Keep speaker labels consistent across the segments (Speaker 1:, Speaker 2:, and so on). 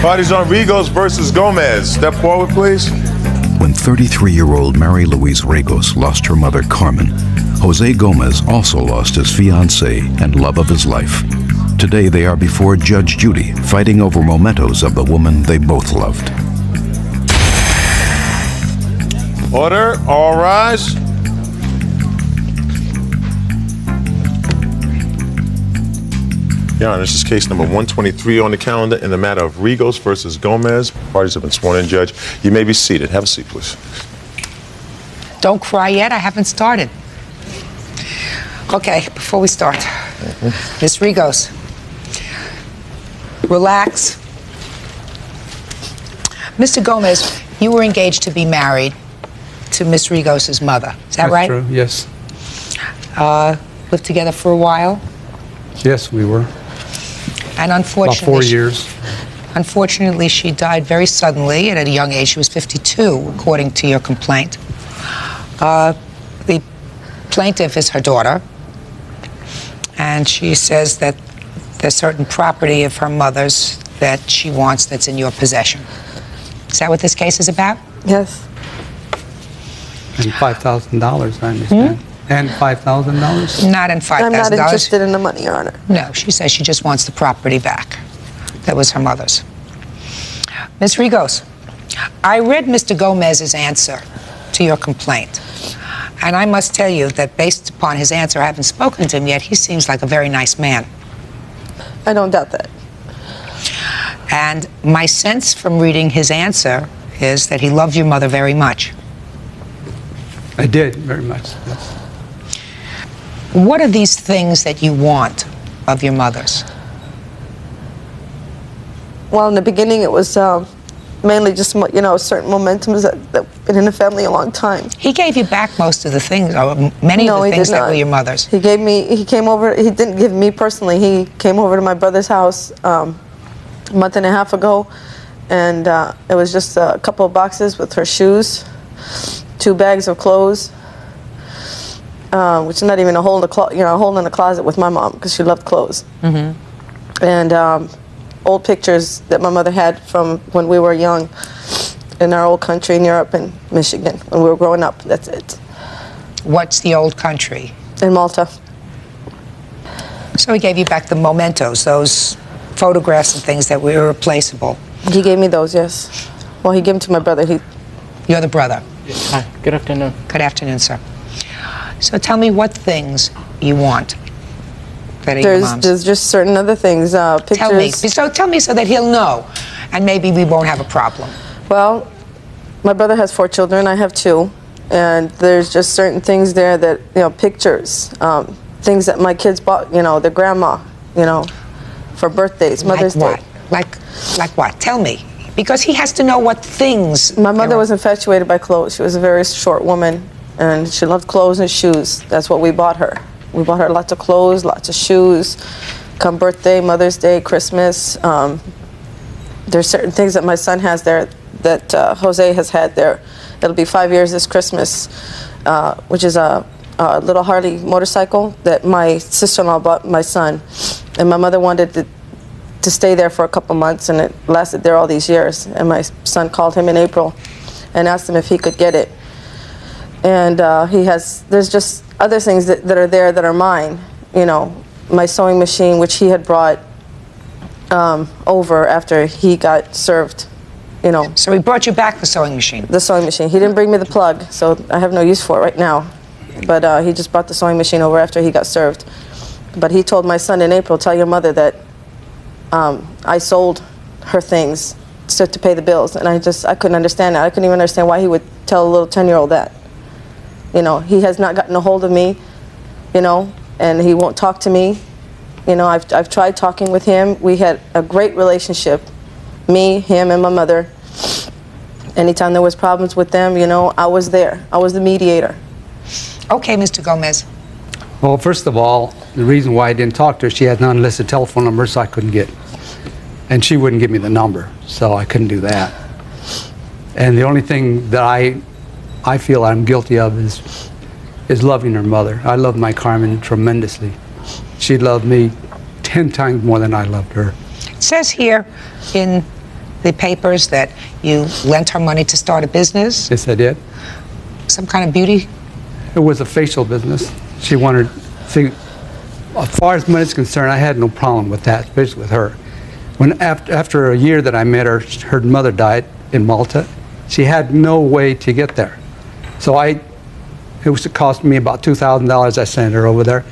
Speaker 1: Parties on Rigos versus Gomez. Step forward, please.
Speaker 2: When 33-year-old Mary Louise Rigos lost her mother, Carmen, Jose Gomez also lost his fiancée and love of his life. Today they are before Judge Judy, fighting over mementos of the woman they both loved.
Speaker 1: Order, all rise. Your Honor, this is case number 123 on the calendar in the matter of Rigos versus Gomez. Parties have been sworn in, Judge. You may be seated. Have a seat, please.
Speaker 3: Don't cry yet. I haven't started. Okay, before we start, Miss Rigos, relax. Mr. Gomez, you were engaged to be married to Miss Rigos' mother. Is that right?
Speaker 4: That's true, yes.
Speaker 3: Lived together for a while?
Speaker 4: Yes, we were.
Speaker 3: And unfortunately,
Speaker 4: about 4 years.
Speaker 3: Unfortunately, she died very suddenly and at a young age. She was 52, according to your complaint. The plaintiff is her daughter, and she says that there's certain property of her mother's that she wants that's in your possession. Is that what this case is about?
Speaker 5: Yes.
Speaker 4: And $5,000, I understand. And $5,000?
Speaker 3: Not in $5,000.
Speaker 5: I'm not interested in the money, Your Honor.
Speaker 3: No, she says she just wants the property back. That was her mother's. Ms. Rigos, I read Mr. Gomez's answer to your complaint, and I must tell you that based upon his answer, I haven't spoken to him yet, he seems like a very nice man.
Speaker 5: I don't doubt that.
Speaker 3: And my sense from reading his answer is that he loved your mother very much.
Speaker 4: I did, very much, yes.
Speaker 3: What are these things that you want of your mother's?
Speaker 5: Well, in the beginning, it was mainly just, certain momentums that been in the family a long time.
Speaker 3: He gave you back most of the things, or many of the things that were your mother's.
Speaker 5: He came over, he didn't give me personally, he came over to my brother's house a month and a half ago, and it was just a couple of boxes with her shoes, 2 bags of clothes, which is not even a hole in the hole in the closet with my mom because she loved clothes. And old pictures that my mother had from when we were young in our old country in Europe and Michigan when we were growing up. That's it.
Speaker 3: What's the old country?
Speaker 5: In Malta.
Speaker 3: So he gave you back the mementos, those photographs and things that were irreplaceable.
Speaker 5: He gave me those, yes. Well, he gave them to my brother.
Speaker 3: You're the brother.
Speaker 6: Hi, good afternoon.
Speaker 3: Good afternoon, sir. So tell me what things you want that are your mom's.
Speaker 5: There's just certain other things, pictures.
Speaker 3: Tell me so that he'll know, and maybe we won't have a problem.
Speaker 5: Well, my brother has 4 children, I have 2, and there's just certain things there that, pictures, things that my kids bought, their grandma, for birthdays, Mother's Day.
Speaker 3: Like what? Tell me. Because he has to know what things.
Speaker 5: My mother was infatuated by clothes. She was a very short woman, and she loved clothes and shoes. That's what we bought her. We bought her lots of clothes, lots of shoes. Come birthday, Mother's Day, Christmas. There's certain things that my son has there that Jose has had there. It'll be 5 years this Christmas, which is a little Harley motorcycle that my sister-in-law bought my son. And my mother wanted to stay there for a couple months, and it lasted there all these years. And my son called him in April and asked him if he could get it. And there's just other things that are there that are mine. My sewing machine, which he had brought over after he got served,
Speaker 3: So he brought you back the sewing machine?
Speaker 5: The sewing machine. He didn't bring me the plug, so I have no use for it right now. But he just brought the sewing machine over after he got served. But he told my son in April, tell your mother that I sold her things to pay the bills. And I couldn't understand that. I couldn't even understand why he would tell a little 10-year-old that. He has not gotten a hold of me, and he won't talk to me. I've tried talking with him. We had a great relationship, me, him, and my mother. Anytime there was problems with them, I was there. I was the mediator.
Speaker 3: Okay, Mr. Gomez.
Speaker 4: Well, first of all, the reason why I didn't talk to her, she had an unlisted telephone number, so I couldn't get it. And she wouldn't give me the number, so I couldn't do that. And the only thing that I feel I'm guilty of is loving her mother. I love my Carmen tremendously. She loved me 10 times more than I loved her.
Speaker 3: It says here in the papers that you lent her money to start a business?
Speaker 4: Yes, I did.
Speaker 3: Some kind of beauty?
Speaker 4: It was a facial business. She wanted, see, as far as money is concerned, I had no problem with that, especially with her. When after a year that I met her, her mother died in Malta. She had no way to get there. So it was cost me about $2,000. I sent her over there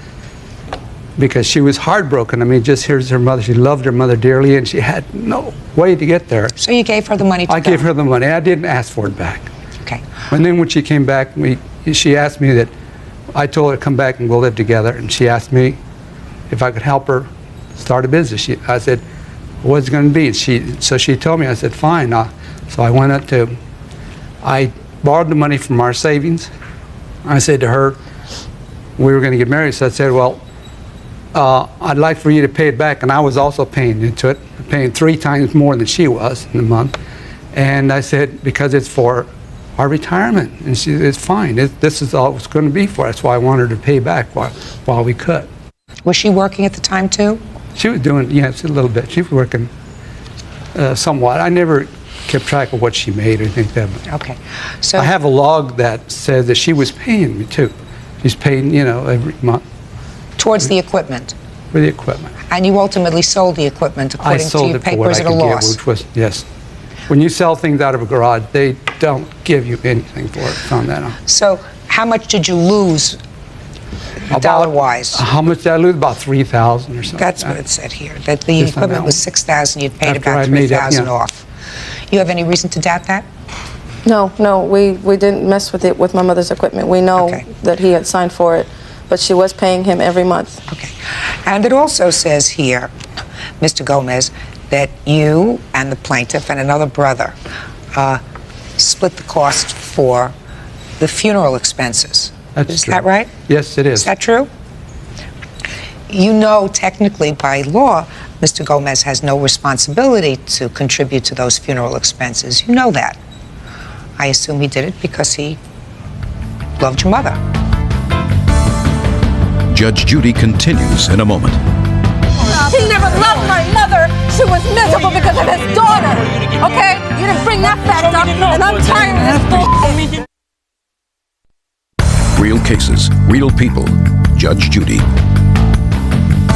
Speaker 4: because she was heartbroken. I mean, just here's her mother. She loved her mother dearly, and she had no way to get there.
Speaker 3: So you gave her the money to
Speaker 4: I
Speaker 3: go?
Speaker 4: gave her the money. I didn't ask for it back.
Speaker 3: Okay.
Speaker 4: And then when she came back, she asked me that, I told her to come back and we'll live together, and she asked me if I could help her start a business. I said, what's it going to be? So she told me. I said, fine. So I went up to, I borrowed the money from our savings. I said to her, we were going to get married, so I said, well, I'd like for you to pay it back, and I was also paying into it, paying 3 times more than she was in a month. And I said, because it's for our retirement, and she said, it's fine. This is all it's going to be for. That's why I wanted her to pay back while we could.
Speaker 3: Was she working at the time too?
Speaker 4: She was doing, yes, a little bit. She was working somewhat. I never kept track of what she made or anything like that.
Speaker 3: Okay. So
Speaker 4: I have a log that says that she was paying me too. She's paying, every month
Speaker 3: towards the equipment?
Speaker 4: for the equipment.
Speaker 3: And you ultimately sold the equipment
Speaker 4: I
Speaker 3: according to
Speaker 4: sold
Speaker 3: your
Speaker 4: it for what
Speaker 3: papers
Speaker 4: I
Speaker 3: at a
Speaker 4: could get,
Speaker 3: loss?
Speaker 4: which was, yes. When you sell things out of a garage, they don't give you anything for it. Found that out.
Speaker 3: So how much did you lose dollar-wise?
Speaker 4: How much did I lose? About $3,000 or something.
Speaker 3: That's
Speaker 4: like
Speaker 3: what
Speaker 4: that.
Speaker 3: it said here, that the
Speaker 4: Just on
Speaker 3: equipment
Speaker 4: that
Speaker 3: was
Speaker 4: one.
Speaker 3: $6,000, you'd paid
Speaker 4: After
Speaker 3: about
Speaker 4: I made that,
Speaker 3: $3,000
Speaker 4: yeah.
Speaker 3: off. You have any reason to doubt that?
Speaker 5: No, we didn't mess with it with my mother's equipment. We know
Speaker 3: Okay.
Speaker 5: that he had signed for it, but she was paying him every month.
Speaker 3: Okay. And it also says here, Mr. Gomez, that you and the plaintiff and another brother split the cost for the funeral expenses.
Speaker 4: That's
Speaker 3: Is
Speaker 4: true.
Speaker 3: that right?
Speaker 4: Yes, it is.
Speaker 3: Is that true? You know, technically, by law, Mr. Gomez has no responsibility to contribute to those funeral expenses. You know that. I assume he did it because he loved your mother.
Speaker 2: Judge Judy continues in a moment.
Speaker 6: He never loved my mother. She was miserable because of his daughter. Okay? You didn't bring that fact up, and I'm tired of this bullshit.
Speaker 2: Real cases, real people. Judge Judy.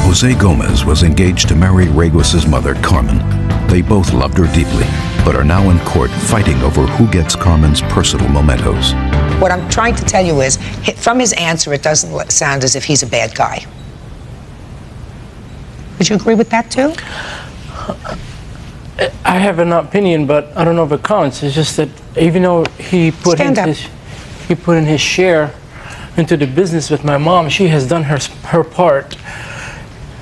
Speaker 2: Jose Gomez was engaged to marry Ragos' mother, Carmen. They both loved her deeply, but are now in court fighting over who gets Carmen's personal mementos.
Speaker 3: What I'm trying to tell you is, from his answer, it doesn't sound as if he's a bad guy. Would you agree with that, too?
Speaker 7: I have an opinion, but I don't know if it counts. It's just that even though he put in his share into the business with my mom, she has done her part.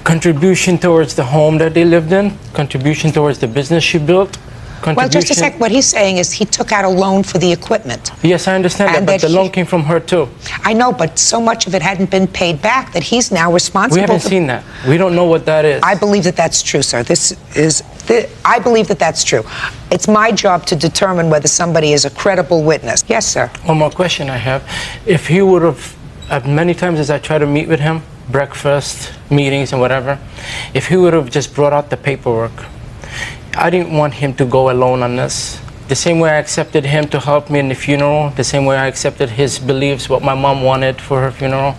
Speaker 7: Contribution towards the home that they lived in, contribution towards the business she built.
Speaker 3: Well, just a second. What he's saying is he took out a loan for the equipment.
Speaker 7: Yes, I understand
Speaker 3: And
Speaker 7: that, but
Speaker 3: that
Speaker 7: the loan came from her too.
Speaker 3: I know, but so much of it hadn't been paid back that he's now responsible.
Speaker 7: We haven't seen that. We don't know what that is.
Speaker 3: I believe that that's true, sir. I believe that that's true. It's my job to determine whether somebody is a credible witness. Yes, sir.
Speaker 7: One more question I have. If he would have, many times as I try to meet with him, breakfast, meetings and whatever, if he would have just brought out the paperwork, I didn't want him to go alone on this. The same way I accepted him to help me in the funeral, the same way I accepted his beliefs, what my mom wanted for her funeral.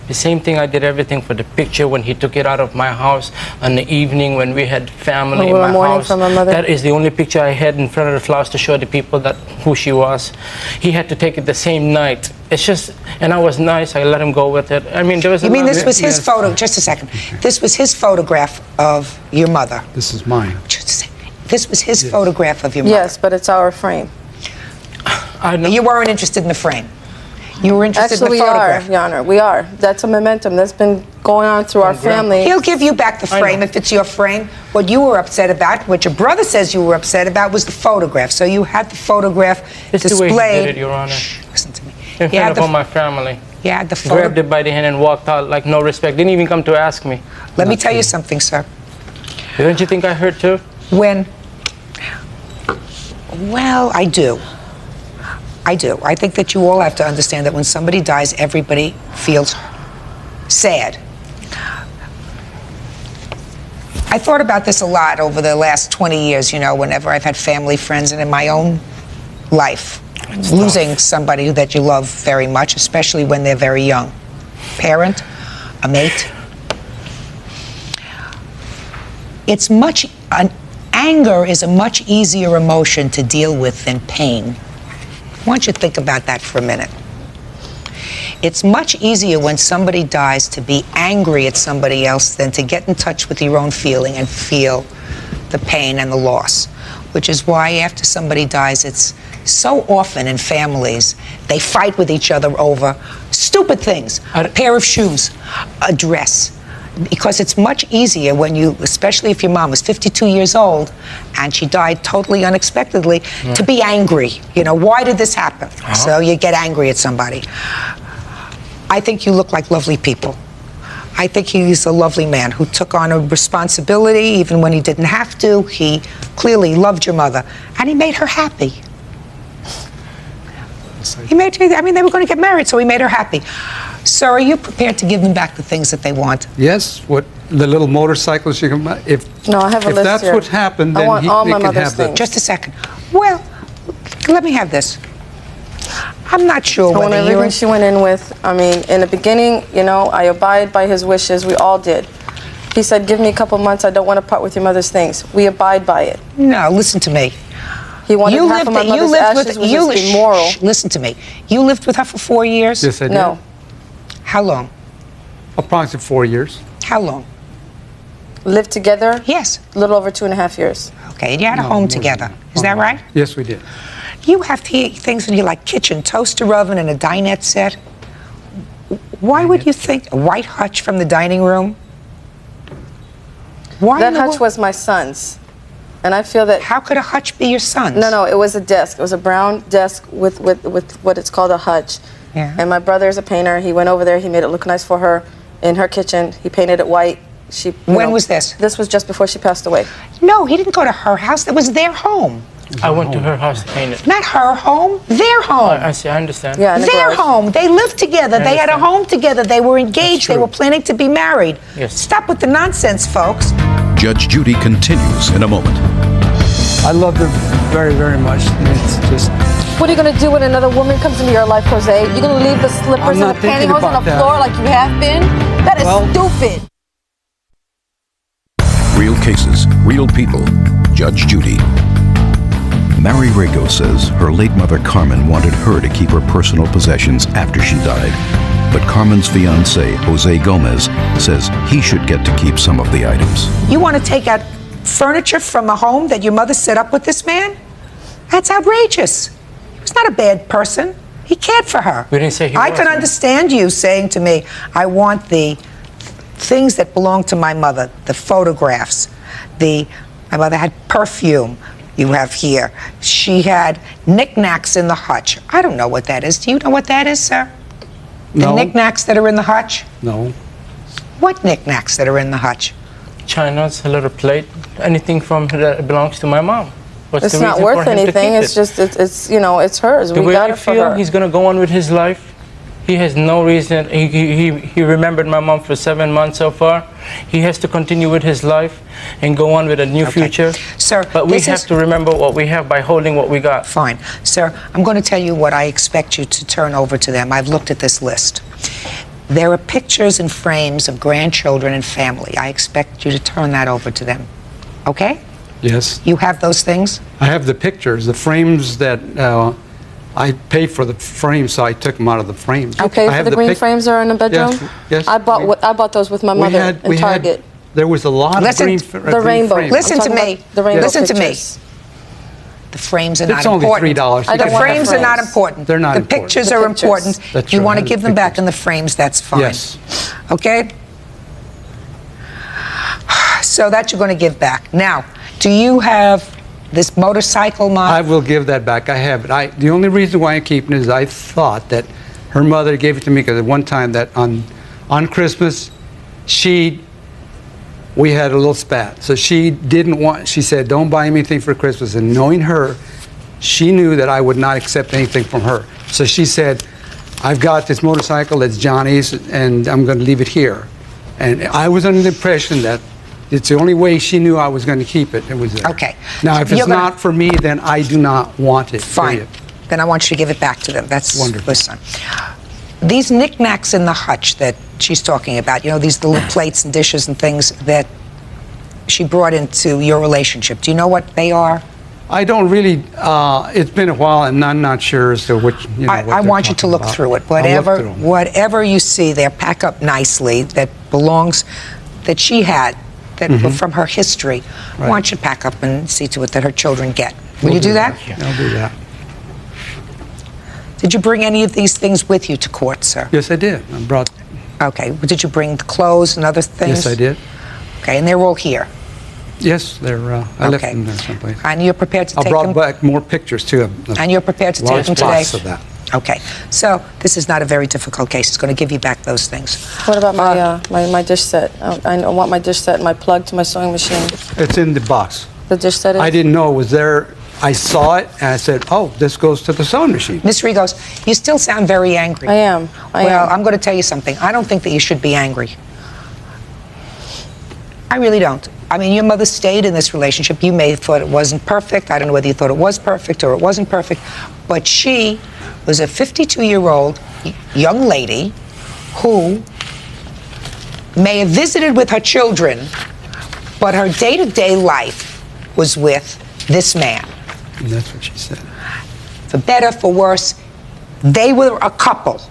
Speaker 7: The same thing I did everything for the picture when he took it out of my house on the evening when we had family in my house.
Speaker 5: For my mother.
Speaker 7: That is the only picture I had in front of the flowers to show the people that who she was. He had to take it the same night. It's just, and I was nice. I let him go with it. I mean, there was.
Speaker 3: You mean this was his photo? Just a second. This was his photograph of your mother.
Speaker 4: This is mine.
Speaker 3: Just a second. This was his photograph of your mother.
Speaker 5: Yes, but it's our frame.
Speaker 7: I know.
Speaker 3: You weren't interested in the frame. You were interested
Speaker 5: Actually,
Speaker 3: in the
Speaker 5: we are,
Speaker 3: photograph.
Speaker 5: Your Honor. We are. That's a momentum that's been going on through our family.
Speaker 3: He'll give you back the
Speaker 7: I
Speaker 3: frame
Speaker 7: know.
Speaker 3: if it's your frame. What you were upset about, what your brother says you were upset about, was the photograph. So you had the photograph
Speaker 7: It's
Speaker 3: displayed.
Speaker 7: the way he did it, Your Honor.
Speaker 3: Listen to me.
Speaker 7: In
Speaker 3: You had
Speaker 7: front of
Speaker 3: the,
Speaker 7: all my family.
Speaker 3: you had the
Speaker 7: Grabbed
Speaker 3: photo.
Speaker 7: it by the hand and walked out like no respect. Didn't even come to ask me.
Speaker 3: Let me tell you something, sir.
Speaker 7: Don't you think I hurt too?
Speaker 3: Well, I do. I do. I think that you all have to understand that when somebody dies, everybody feels sad. I thought about this a lot over the last 20 years, you know, whenever I've had family, friends, and in my own life. Losing somebody that you love very much, especially when they're very young. Parent, a mate. Anger is a much easier emotion to deal with than pain. I want you to think about that for a minute. It's much easier when somebody dies to be angry at somebody else than to get in touch with your own feeling and feel the pain and the loss, which is why after somebody dies, it's so often in families, they fight with each other over stupid things, a pair of shoes, a dress, because it's much easier when you, especially if your mom was 52 years old and she died totally unexpectedly, to be angry. You know, why did this happen? So you get angry at somebody. I think you look like lovely people. I think he's a lovely man who took on a responsibility even when he didn't have to. He clearly loved your mother, and he made her happy. He made her, I mean, they were going to get married, so he made her happy. Sir, are you prepared to give them back the things that they want?
Speaker 4: Yes, what the little motorcycles you can buy.
Speaker 5: No, I have a
Speaker 4: if
Speaker 5: list
Speaker 4: that's
Speaker 5: here.
Speaker 4: what happened,
Speaker 5: I
Speaker 4: then
Speaker 5: want
Speaker 4: he
Speaker 5: all
Speaker 4: they
Speaker 5: my
Speaker 4: can
Speaker 5: mother's
Speaker 4: have that.
Speaker 5: things.
Speaker 3: Just a second. Well, let me have this. I'm not sure
Speaker 5: I want
Speaker 3: whether
Speaker 5: everything
Speaker 3: you're...
Speaker 5: she went in with. I mean, in the beginning, you know, I abide by his wishes. We all did. He said, give me a couple months. I don't want to part with your mother's things. We abide by it.
Speaker 3: No, listen to me.
Speaker 5: He wanted half of my mother's ashes, which is immoral.
Speaker 3: Listen to me. You lived with her for 4 years?
Speaker 4: Yes, I did.
Speaker 5: No.
Speaker 3: How long?
Speaker 4: Approximately 4 years.
Speaker 3: How long?
Speaker 5: Lived together?
Speaker 3: Yes.
Speaker 5: A little over 2.5 years.
Speaker 3: Okay, and you had a
Speaker 4: No,
Speaker 3: home
Speaker 4: more
Speaker 3: together.
Speaker 4: than that.
Speaker 3: Is that right?
Speaker 4: Yes, we did.
Speaker 3: You have things in here like kitchen, toaster oven, and a dinette set. Why would you think a white hutch from the dining room? Why
Speaker 5: That
Speaker 3: in the
Speaker 5: hutch
Speaker 3: world-
Speaker 5: was my son's. And I feel that...
Speaker 3: How could a hutch be your son's?
Speaker 5: No, it was a desk. It was a brown desk with what it's called a hutch.
Speaker 3: Yeah.
Speaker 5: And my brother is a painter. He went over there. He made it look nice for her in her kitchen. He painted it white.
Speaker 3: When was this?
Speaker 5: This was just before she passed away.
Speaker 3: No, he didn't go to her house. That was their home.
Speaker 7: I went to her house to paint it.
Speaker 3: Not her home, their home.
Speaker 7: I see, I understand.
Speaker 5: Yeah, in the
Speaker 3: Their
Speaker 5: garage.
Speaker 3: home. They lived together. They had a
Speaker 7: understand.
Speaker 3: home together. They were engaged. They
Speaker 7: true.
Speaker 3: were planning to be married.
Speaker 7: Yes.
Speaker 3: Stop with the nonsense, folks.
Speaker 2: Judge Judy continues in a moment.
Speaker 4: I loved her very, very much. It's just,
Speaker 6: What are you going to do when another woman comes into your life, Jose? You're going to leave the slippers
Speaker 4: I'm
Speaker 6: and
Speaker 4: not
Speaker 6: the
Speaker 4: thinking
Speaker 6: pantyhose on
Speaker 4: about
Speaker 6: the
Speaker 4: that.
Speaker 6: floor like you have been? That is
Speaker 4: Well-
Speaker 6: stupid.
Speaker 2: Real cases, real people. Judge Judy. Mary Rago says her late mother Carmen wanted her to keep her personal possessions after she died. But Carmen's fiancé, Jose Gomez, says he should get to keep some of the items.
Speaker 3: You want to take out furniture from a home that your mother set up with this man? That's outrageous. He was not a bad person. He cared for her.
Speaker 7: We didn't say he
Speaker 3: I
Speaker 7: was.
Speaker 3: could understand you saying to me, I want the things that belong to my mother, the photographs. My mother had perfume. You have here. She had knickknacks in the hutch. I don't know what that is. Do you know what that is, sir? The
Speaker 4: No.
Speaker 3: knickknacks that are in the hutch?
Speaker 4: no.
Speaker 3: What knickknacks that are in the hutch?
Speaker 7: China's, a little plate, anything from that belongs to my mom. What's
Speaker 5: It's
Speaker 7: the
Speaker 5: not
Speaker 7: reason
Speaker 5: worth
Speaker 7: for him to
Speaker 5: anything.
Speaker 7: keep
Speaker 5: It's
Speaker 7: it?
Speaker 5: just, it's you know, it's hers.
Speaker 7: The
Speaker 5: We
Speaker 7: way
Speaker 5: got
Speaker 7: I
Speaker 5: it for
Speaker 7: feel,
Speaker 5: her.
Speaker 7: he's gonna go on with his life. He has no reason. He remembered my mom for 7 months so far. He has to continue with his life and go on with a new future.
Speaker 3: Sir,
Speaker 7: But we
Speaker 3: this
Speaker 7: have
Speaker 3: is-
Speaker 7: to remember what we have by holding what we got.
Speaker 3: Fine. Sir, I'm going to tell you what I expect you to turn over to them. I've looked at this list. There are pictures and frames of grandchildren and family. I expect you to turn that over to them. Okay?
Speaker 4: Yes.
Speaker 3: You have those things?
Speaker 4: I have the pictures, the frames that I paid for the frames, so I took them out of the frames.
Speaker 5: You paid
Speaker 4: I
Speaker 5: for
Speaker 4: have
Speaker 5: the green
Speaker 4: pic-
Speaker 5: frames that are in the bedroom?
Speaker 4: Yes.
Speaker 5: I bought those with my mother in Target.
Speaker 4: There was a lot
Speaker 3: Listen,
Speaker 4: of
Speaker 3: the
Speaker 4: green
Speaker 5: rainbow.
Speaker 4: frames.
Speaker 3: Listen
Speaker 5: I'm
Speaker 3: to
Speaker 5: talking
Speaker 3: me.
Speaker 5: about the rainbow
Speaker 3: Listen to me.
Speaker 5: pictures.
Speaker 3: The frames are
Speaker 4: It's
Speaker 3: not
Speaker 4: only
Speaker 3: important.
Speaker 4: $3.
Speaker 5: I don't
Speaker 3: The
Speaker 5: want the
Speaker 3: frames are not
Speaker 5: frames.
Speaker 3: important.
Speaker 4: They're not
Speaker 3: the
Speaker 4: important.
Speaker 3: pictures
Speaker 5: The
Speaker 3: are
Speaker 5: pictures.
Speaker 3: important.
Speaker 4: That's
Speaker 3: You
Speaker 4: right,
Speaker 3: want to
Speaker 4: the
Speaker 3: give them back
Speaker 4: pictures.
Speaker 3: in the frames, that's fine.
Speaker 4: Yes.
Speaker 3: Okay? So that you're going to give back. Now, do you have this motorcycle model?
Speaker 4: I will give that back. I have it. The only reason why I'm keeping it is I thought that her mother gave it to me because at one time that on Christmas, we had a little spat. So she said, don't buy me anything for Christmas. And knowing her, she knew that I would not accept anything from her. So she said, I've got this motorcycle, it's Johnny's, and I'm going to leave it here. And I was under the impression that It's the only way she knew I was going to keep it. It was there.
Speaker 3: Okay.
Speaker 4: Now, if
Speaker 3: You're
Speaker 4: it's
Speaker 3: gonna-
Speaker 4: not for me, then I do not want it.
Speaker 3: Fine.
Speaker 4: period.
Speaker 3: Then I want you to give it back to them. That's
Speaker 4: Wonderful.
Speaker 3: Listen. These knickknacks in the hutch that she's talking about, these little plates and dishes and things that she brought into your relationship, do you know what they are?
Speaker 4: I don't really, it's been a while, and I'm not sure as to which, what
Speaker 3: I
Speaker 4: they're
Speaker 3: want you to
Speaker 4: talking
Speaker 3: look
Speaker 4: about.
Speaker 3: through it.
Speaker 4: I'll look through 'em.
Speaker 3: Whatever you see there, pack up nicely that belongs, that she had, that were from her history. I
Speaker 4: Right.
Speaker 3: want you to pack up and see to it that her children get. Will
Speaker 4: We'll
Speaker 3: you do that?
Speaker 4: Yeah, I'll do that.
Speaker 3: Did you bring any of these things with you to court, sir?
Speaker 4: Yes, I did. I brought,
Speaker 3: Okay. Did you bring the clothes and other things?
Speaker 4: yes, I did.
Speaker 3: Okay, and they're all here.
Speaker 4: Yes, I left
Speaker 3: Okay.
Speaker 4: them there someplace.
Speaker 3: And you're prepared to
Speaker 4: I
Speaker 3: take
Speaker 4: brought
Speaker 3: them?
Speaker 4: back more pictures, too.
Speaker 3: And you're prepared to take
Speaker 4: large
Speaker 3: them today?
Speaker 4: plots of that.
Speaker 3: Okay. So this is not a very difficult case. It's going to give you back those things.
Speaker 5: What about my dish set? I want my dish set and my plug to my sewing machine.
Speaker 4: It's in the box.
Speaker 5: The dish set is?
Speaker 4: I didn't know it was there. I saw it, and I said, oh, this goes to the sewing machine.
Speaker 3: Ms. Rigos, you still sound very angry.
Speaker 5: I am. I
Speaker 3: Well,
Speaker 5: am.
Speaker 3: I'm going to tell you something. I don't think that you should be angry. I really don't. I mean, your mother stayed in this relationship. You may have thought it wasn't perfect. I don't know whether you thought it was perfect or it wasn't perfect. But she was a 52-year-old young lady who may have visited with her children, but her day-to-day life was with this man.
Speaker 4: And that's what she said.
Speaker 3: For better, for worse, they were a couple.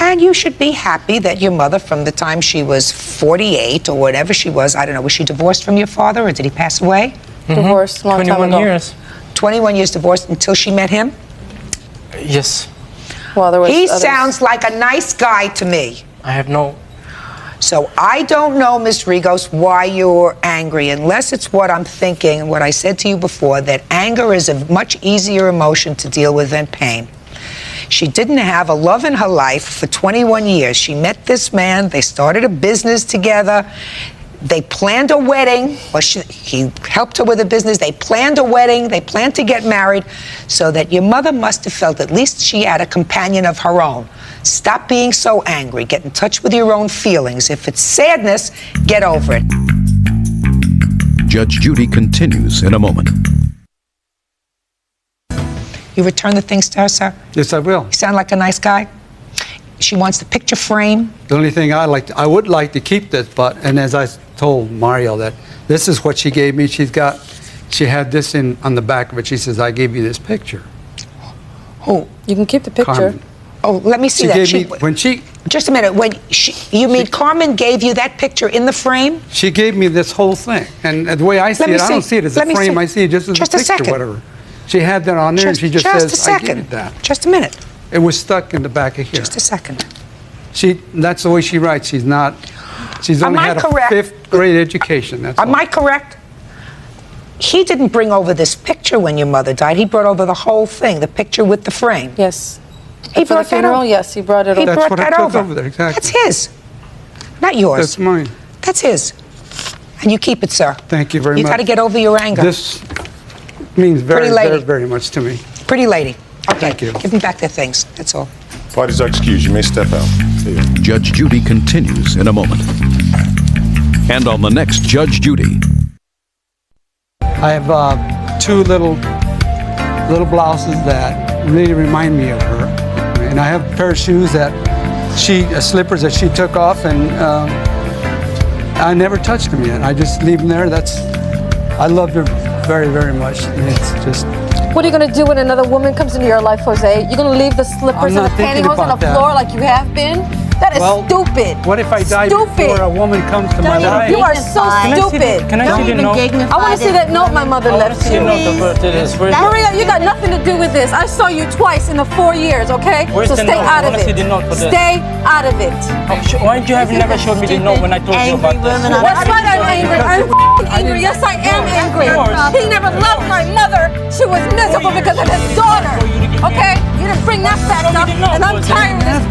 Speaker 3: And you should be happy that your mother, from the time she was 48 or whatever she was, I don't know, was she divorced from your father or did he pass away?
Speaker 5: Divorced a long time
Speaker 7: 21
Speaker 5: ago.
Speaker 7: years.
Speaker 3: 21 years divorced until she met him?
Speaker 7: Yes.
Speaker 5: Well, there was
Speaker 3: He
Speaker 5: others.
Speaker 3: sounds like a nice guy to me.
Speaker 7: I have no.
Speaker 3: So I don't know, Ms. Rigos, why you're angry, unless it's what I'm thinking, what I said to you before, that anger is a much easier emotion to deal with than pain. She didn't have a love in her life for 21 years. She met this man. They started a business together. They planned a wedding. Well, he helped her with a business. They planned a wedding. They planned to get married. So that your mother must have felt at least she had a companion of her own. Stop being so angry. Get in touch with your own feelings. If it's sadness, get over it.
Speaker 2: Judge Judy continues in a moment.
Speaker 3: You return the things to her, sir?
Speaker 4: Yes, I will.
Speaker 3: You sound like a nice guy. She wants the picture frame.
Speaker 4: The only thing I would like to keep this, and as I told Mario that this is what she gave me. She had this on the back of it. She says, I gave you this picture.
Speaker 3: Who?
Speaker 5: You can keep the picture.
Speaker 4: Carmen.
Speaker 3: Oh, let me see
Speaker 4: She
Speaker 3: that.
Speaker 4: gave me, when
Speaker 3: Just a minute. You mean Carmen gave you that picture in the frame?
Speaker 4: she gave me this whole thing, and the way I see
Speaker 3: Let me
Speaker 4: it, I don't
Speaker 3: see.
Speaker 4: see it as a
Speaker 3: Let me
Speaker 4: frame.
Speaker 3: see.
Speaker 4: I see it just as
Speaker 3: Just
Speaker 4: a
Speaker 3: a
Speaker 4: picture,
Speaker 3: second.
Speaker 4: whatever. She had that on there, and she just
Speaker 3: a
Speaker 4: says, I gave
Speaker 3: second.
Speaker 4: it that.
Speaker 3: Just a minute.
Speaker 4: It was stuck in the back of here.
Speaker 3: Just a second.
Speaker 4: That's the way she writes. She's only
Speaker 3: Am I
Speaker 4: had a
Speaker 3: correct?
Speaker 4: 5th grade education. That's
Speaker 3: Am
Speaker 4: all.
Speaker 3: I correct? He didn't bring over this picture when your mother died. He brought over the whole thing, the picture with the frame.
Speaker 5: Yes.
Speaker 3: He
Speaker 5: For the
Speaker 3: brought that
Speaker 5: funeral,
Speaker 3: over.
Speaker 5: yes, he brought it
Speaker 3: He
Speaker 5: over.
Speaker 4: That's
Speaker 3: brought
Speaker 4: what I
Speaker 3: that
Speaker 4: took
Speaker 3: over.
Speaker 4: over there, exactly.
Speaker 3: That's his, not yours.
Speaker 4: That's mine.
Speaker 3: That's his. And you keep it, sir.
Speaker 4: Thank you very
Speaker 3: You
Speaker 4: much.
Speaker 3: got to get over your anger.
Speaker 4: This means very,
Speaker 3: Pretty lady.
Speaker 4: very, very much to me.
Speaker 3: Pretty lady. Okay.
Speaker 4: Thank you.
Speaker 3: Give them back their things. That's all.
Speaker 1: Parties are excused. You may step out. See you.
Speaker 2: Judge Judy continues in a moment. And on the next Judge Judy.
Speaker 4: I have 2 little blouses that really remind me of her, and I have a pair of shoes slippers that she took off, and I never touched them yet. I just leave them there. I loved her very, very much, and it's just.
Speaker 6: What are you gonna do when another woman comes into your life, Jose? You're gonna leave the slippers
Speaker 4: I'm
Speaker 6: and the
Speaker 4: not thinking
Speaker 6: pantyhose on the
Speaker 4: about that.
Speaker 6: floor like you have been? That is
Speaker 4: Well,
Speaker 6: stupid.
Speaker 4: What if I die
Speaker 6: Stupid.
Speaker 4: before a woman comes to my life?
Speaker 6: You are so stupid.
Speaker 7: Can I see the note?
Speaker 6: I want to see that note my mother
Speaker 7: I want to
Speaker 6: left
Speaker 7: see the
Speaker 6: you.
Speaker 7: note of what it is. Where's
Speaker 6: Maria, you got nothing to do with this. I saw you twice in the 4 years, okay?
Speaker 7: Where's
Speaker 6: so
Speaker 7: the
Speaker 6: stay
Speaker 7: note?
Speaker 6: out
Speaker 7: I
Speaker 6: of
Speaker 7: wanna
Speaker 6: it.
Speaker 7: see the note for this.
Speaker 6: Stay out of it.
Speaker 7: Why did you have never showed me the note when I told you about this?
Speaker 6: That's right, I'm angry. I'm f***ing angry. Yes, I am angry. He never loved my mother. She was miserable because of his daughter. Okay? You didn't bring that fact up, and I'm tired of this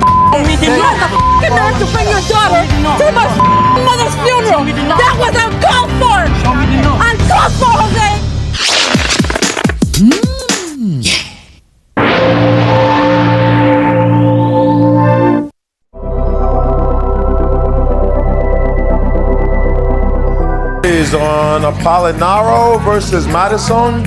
Speaker 6: You had the f***ing nerve to bring your daughter to my f***ing mother's funeral. That was uncalled for. Uncalled for, Jose.
Speaker 1: Parties on Apollinaro versus Madison.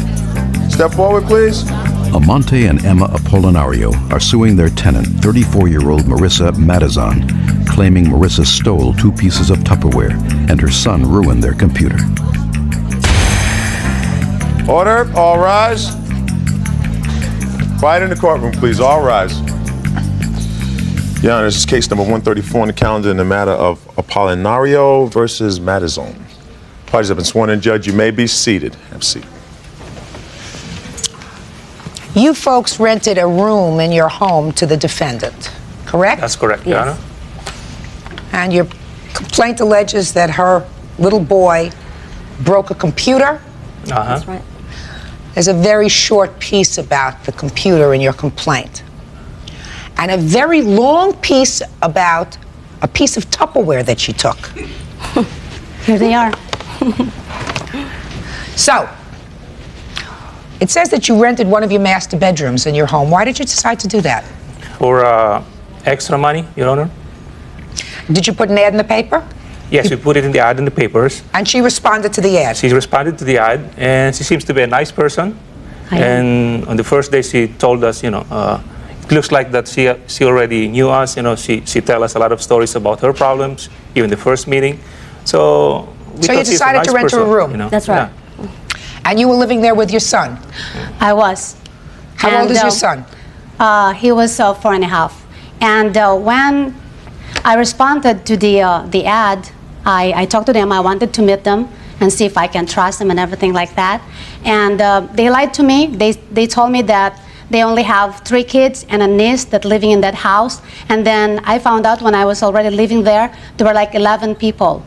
Speaker 1: Step forward, please.
Speaker 2: Amante and Emma Apolinario are suing their tenant, 34-year-old Marissa Madison, claiming Marissa stole 2 pieces of Tupperware and her son ruined their computer.
Speaker 1: Order, all rise. Quiet in the courtroom, please, all rise. Your Honor, this is case number 134 on the calendar in the matter of Apolinario versus Madison. Parties have been sworn in. Judge, you may be seated. Have a seat.
Speaker 3: You folks rented a room in your home to the defendant, correct?
Speaker 8: That's correct, Your Honor.
Speaker 3: And your complaint alleges that her little boy broke a computer?
Speaker 8: That's
Speaker 6: right.
Speaker 3: There's a very short piece about the computer in your complaint. And a very long piece about a piece of Tupperware that she took.
Speaker 6: Here they are.
Speaker 3: So, it says that you rented one of your master bedrooms in your home. Why did you decide to do that?
Speaker 8: For extra money, Your Honor.
Speaker 3: Did you put an ad in the paper?
Speaker 8: Yes, we put it in the ad in the papers.
Speaker 3: And she responded to the ad?
Speaker 8: She responded to the ad, and she seems to be a nice person. And on the first day, she told us, it looks like that she already knew us. She tell us a lot of stories about her problems, even the first meeting. So we
Speaker 3: So you
Speaker 8: thought she's a
Speaker 3: decided
Speaker 8: nice
Speaker 3: to rent her a
Speaker 8: person,
Speaker 3: room?
Speaker 6: That's right.
Speaker 8: Yeah.
Speaker 3: And you were living there with your son?
Speaker 6: I was.
Speaker 3: How old is your son?
Speaker 6: He was 4.5. And when I responded to the ad, I talked to them. I wanted to meet them and see if I can trust them and everything like that. And they lied to me. They told me that they only have 3 kids and a niece that living in that house. And then I found out when I was already living there were like 11 people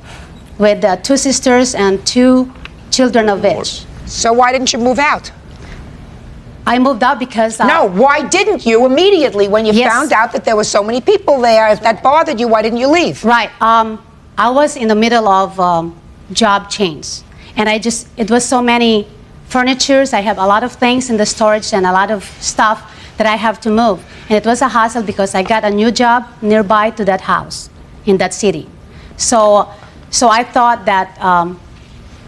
Speaker 6: with 2 sisters and 2 children of each.
Speaker 3: So why didn't you move out?
Speaker 6: I moved out because...
Speaker 3: No, why didn't you immediately when you found out that there were so many people there? If that bothered you, why didn't you leave?
Speaker 6: Right. I was in the middle of job change. And it was so many furnitures. I have a lot of things in the storage and a lot of stuff that I have to move. And it was a hassle because I got a new job nearby to that house in that city. So I thought that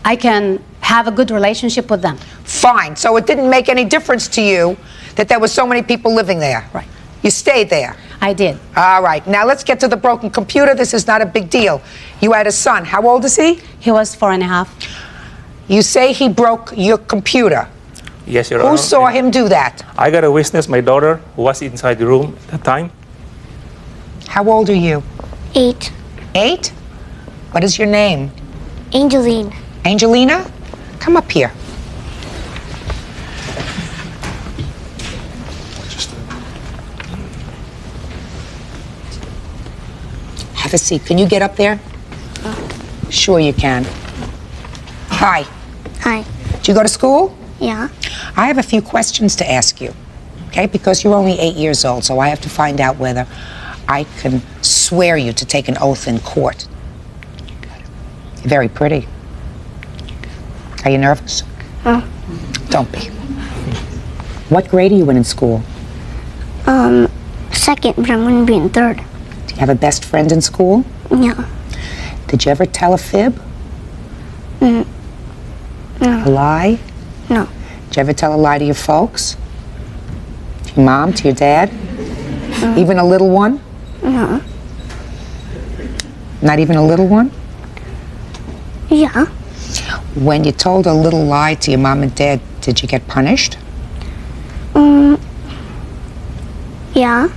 Speaker 6: I can have a good relationship with them.
Speaker 3: Fine. So it didn't make any difference to you that there were so many people living there?
Speaker 6: Right.
Speaker 3: You stayed there?
Speaker 6: I did.
Speaker 3: All right. Now let's get to the broken computer. This is not a big deal. You had a son. How old is he?
Speaker 6: He was 4.5.
Speaker 3: You say he broke your computer.
Speaker 8: Yes, Your Honor.
Speaker 3: Who saw him do that?
Speaker 8: I got a witness, my daughter, who was inside the room at the time.
Speaker 3: How old are you?
Speaker 9: 8.
Speaker 3: 8? What is your name?
Speaker 9: Angeline.
Speaker 3: Angelina? Come up here. Have a seat. Can you get up there? Sure you can. Hi.
Speaker 9: Hi.
Speaker 3: Did you go to school?
Speaker 9: Yeah.
Speaker 3: I have a few questions to ask you, okay? Because you're only 8 years old, so I have to find out whether I can swear you to take an oath in court. You're very pretty. Are you nervous? Don't be. What grade are you in school?
Speaker 9: Second, but I'm going to be in 3rd.
Speaker 3: Do you have a best friend in school?
Speaker 9: Yeah.
Speaker 3: Did you ever tell a fib?
Speaker 9: No.
Speaker 3: A lie?
Speaker 9: No.
Speaker 3: Did you ever tell a lie to your folks? To your mom, to your dad? Even a little one?
Speaker 9: No.
Speaker 3: Not even a little one?
Speaker 9: Yeah.
Speaker 3: When you told a little lie to your mom and dad, did you get punished?
Speaker 9: Yeah.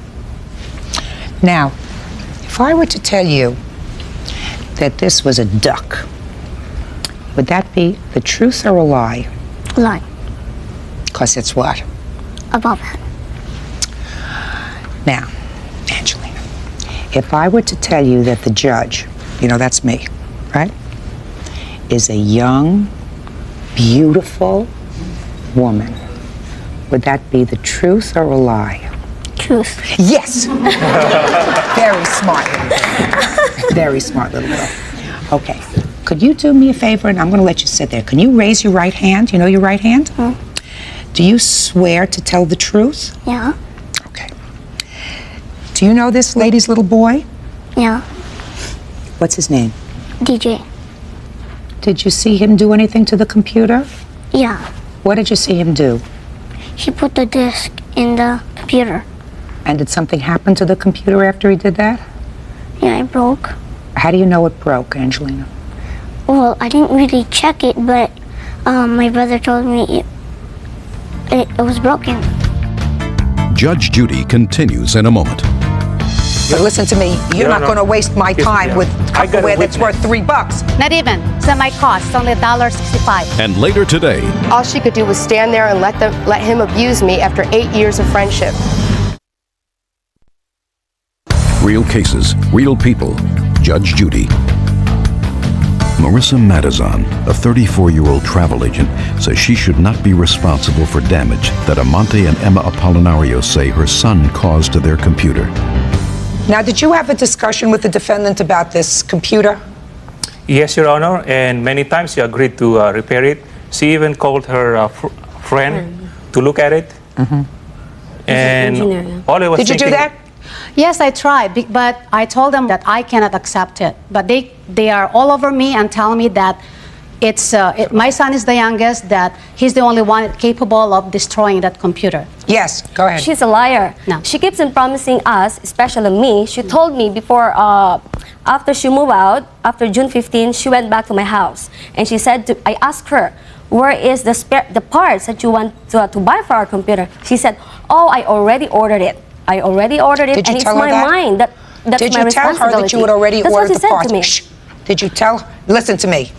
Speaker 3: Now, if I were to tell you that this was a duck, would that be the truth or a lie?
Speaker 9: Lie.
Speaker 3: Because it's what?
Speaker 9: Above that.
Speaker 3: Now, Angelina, if I were to tell you that the judge, that's me, right, is a young, beautiful woman, would that be the truth or a lie?
Speaker 9: Truth.
Speaker 3: Yes! Very smart. Very smart little girl. Okay. Could you do me a favor, and I'm going to let you sit there. Can you raise your right hand? You know your right hand? Do you swear to tell the truth?
Speaker 9: Yeah.
Speaker 3: Okay. Do you know this lady's little boy?
Speaker 9: Yeah.
Speaker 3: What's his name?
Speaker 9: DJ.
Speaker 3: Did you see him do anything to the computer?
Speaker 9: Yeah.
Speaker 3: What did you see him do?
Speaker 9: He put the disk in the computer.
Speaker 3: And did something happen to the computer after he did that?
Speaker 9: Yeah, it broke.
Speaker 3: How do you know it broke, Angelina?
Speaker 9: Well, I didn't really check it, but my brother told me it was broken.
Speaker 2: Judge Judy continues in a moment.
Speaker 3: But listen to me, you're
Speaker 8: Your
Speaker 3: not
Speaker 8: Honor.
Speaker 3: going to waste my time with
Speaker 8: I got a
Speaker 3: Tupperware that's
Speaker 8: witness.
Speaker 3: worth $3.
Speaker 10: Not even. It's at my cost. It's only $1.65.
Speaker 2: And later today,
Speaker 11: All she could do was stand there and let him abuse me after 8 years of friendship.
Speaker 2: real cases, real people. Judge Judy. Marissa Madizon, a 34-year-old travel agent, says she should not be responsible for damage that Amante and Emma Apolinario say her son caused to their computer.
Speaker 3: Now, did you have a discussion with the defendant about this computer?
Speaker 8: Yes, Your Honor, and many times she agreed to repair it. She even called her friend to look at it. And all I was
Speaker 3: Did you do
Speaker 8: thinking-
Speaker 3: that?
Speaker 10: Yes, I tried, but I told them that I cannot accept it. But they are all over me and telling me that my son is the youngest, that he's the only one capable of destroying that computer.
Speaker 3: Yes, go ahead.
Speaker 6: She's a liar.
Speaker 10: No.
Speaker 6: She keeps on promising us, especially me. She told me before, after she moved out, after June 15, she went back to my house. And she said, I asked her, where is the parts that you want to buy for our computer? She said, oh, I already ordered it. I already ordered it,
Speaker 3: Did you
Speaker 6: and
Speaker 3: tell
Speaker 6: it's
Speaker 3: her
Speaker 6: my
Speaker 3: that?
Speaker 6: mind. That's
Speaker 3: Did
Speaker 6: my
Speaker 3: you tell her that you had already
Speaker 6: That's
Speaker 3: ordered
Speaker 6: what
Speaker 3: the
Speaker 6: she
Speaker 3: parts?
Speaker 6: said to me.
Speaker 3: Shh. Did you tell? Listen to me.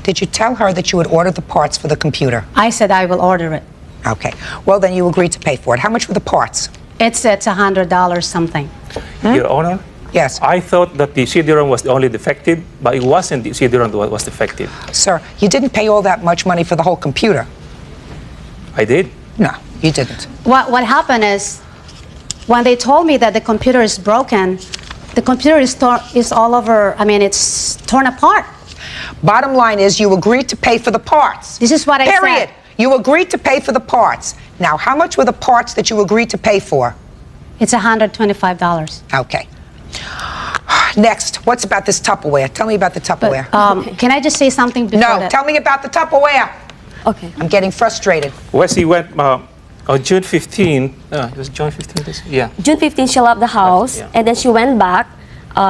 Speaker 3: Did you tell her that you had ordered the parts for the computer?
Speaker 10: I said I will order it.
Speaker 3: Okay. Well, then you agreed to pay for it. How much were the parts?
Speaker 10: It's $100 something.
Speaker 8: Your Honor,
Speaker 3: Yes.
Speaker 8: I thought that the CD-ROM was the only defective, but it wasn't the CD-ROM that was defective.
Speaker 3: Sir, you didn't pay all that much money for the whole computer.
Speaker 8: I did.
Speaker 3: No, you didn't.
Speaker 10: What happened is, when they told me that the computer is broken, the computer is all over, it's torn apart.
Speaker 3: Bottom line is you agreed to pay for the parts.
Speaker 10: This is what I
Speaker 3: Period.
Speaker 10: said.
Speaker 3: You agreed to pay for the parts. Now, how much were the parts that you agreed to pay for?
Speaker 10: It's $125.
Speaker 3: Okay. Next, what's about this Tupperware? Tell me about the Tupperware.
Speaker 10: Can I just say something before
Speaker 3: No,
Speaker 10: that?
Speaker 3: tell me about the Tupperware.
Speaker 6: Okay.
Speaker 3: I'm getting frustrated.
Speaker 8: Well, she went on June 15. It was June 15 this year? Yeah.
Speaker 6: June 15, she left the house,
Speaker 8: Yeah.
Speaker 6: and then she went back.